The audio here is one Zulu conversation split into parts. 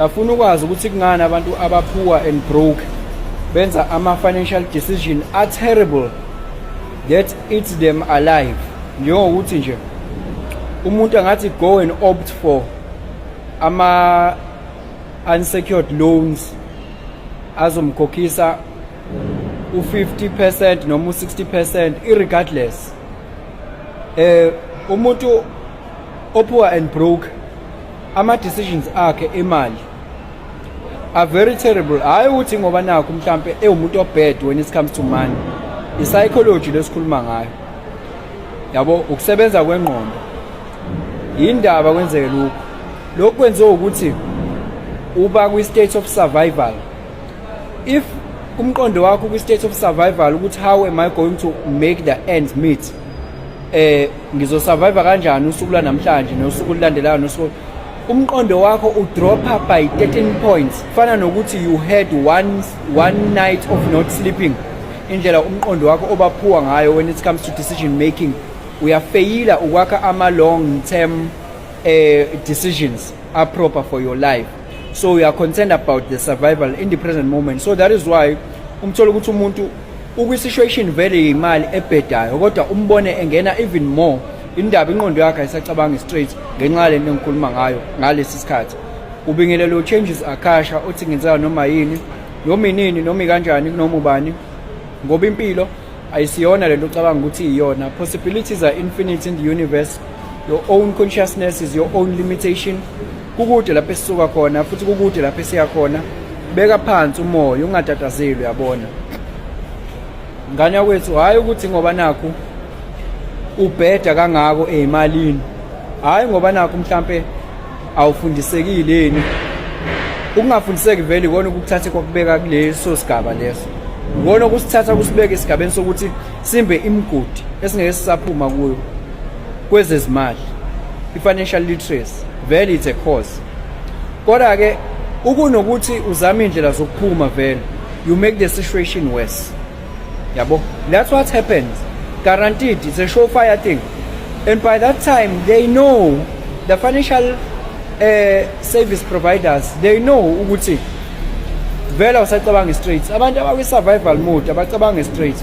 afuna ukwazi ukuthi kungani abantu poor and broke benza ama-financial decision are terrible that eats them alive. Njengokuthi nje umuntu angathi go and opt for ama-unsecured loans azomkhokhisa u-50% noma u-60% irregardless. Umuntu poor and broke ama-decisions akhe emali are very terrible. Hayi ukuthi ngoba nakho mhlampe umuntu obad when it comes to money. I-psychology lesikhuluma ngayo, yabo, ukusebenza kwengqondo, indaba kwenzeke lokhu kwenziwa ukuthi uba kwi-state of survival. If umqondo wakho kwi-state of survival ukuthi how am I going to make the ends meet, ngizosurvive kanjani usuku lanamhlanje nosuku olulandelayo nosuku, umqondo wakho udropa by 13 points. Fana nokuthi you had one night of not sleeping. Indlela umqondo wakho obaphuwa ngayo when it comes to decision making, uyafeyila ukwakha ama-long term decisions are proper for your life. So you are concerned about the survival in the present moment. So that is why umthola ukuthi umuntu ukwi-situation vele imali ebhedayo kodwa umbone engena even more indaba inqondo yakhe ayisacabanga straight ngenxa lento engikhuluma ngayo ngalesi sikhathi. Ubingelelo changes akasha uthi ngenzeka noma yini noma inini noma kanjani noma ubani, ngoba impilo ayisiyona lento ocabanga ukuthi iyona. Possibilities are infinite in the universe. Your own consciousness is your own limitation. Kukude lapho esisuka khona futhi kukude lapho esiya khona. Beka phansi umoya ungatatazeli, uyabona ngane yakwethu. Hayi ukuthi ngoba nakho ubheda kangako ezimalini, hayi ngoba nakho mhlambe awufundisekile yini. Ukungafundiseki vele ikona ukuthatha kokubeka kuleso sigaba leso, ikona ukusithatha kusibeke esigabeni sokuthi simbe imigodi esingeke sisaphuma kuyo kwezezimali. I-financial literacy vele it's a course, kodwa ke ukunokuthi uzama indlela zokuphuma vele you make the situation worse, yabo. That's what happens, guaranteed. It's a surefire thing, and by that time they know, the financial service providers, they know ukuthi vele awusacabanga straight. Abantu abakwi-survival mode abacabanga straight.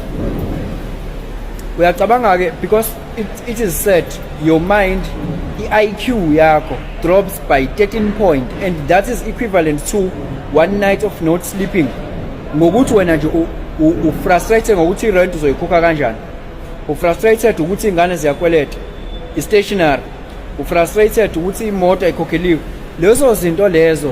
Uyacabanga ke because it is said your mind, i-IQ yakho drops by 13 point, and that is equivalent to one night of not sleeping. Ngokuthi wena nje ufrustrated ngokuthi i-rent uzoyikhokha kanjani, ufrustrated ukuthi ingane ziyakweleta i-stationary, ufrustrated ukuthi imoto ayikhokheliwe. Lezo zinto lezo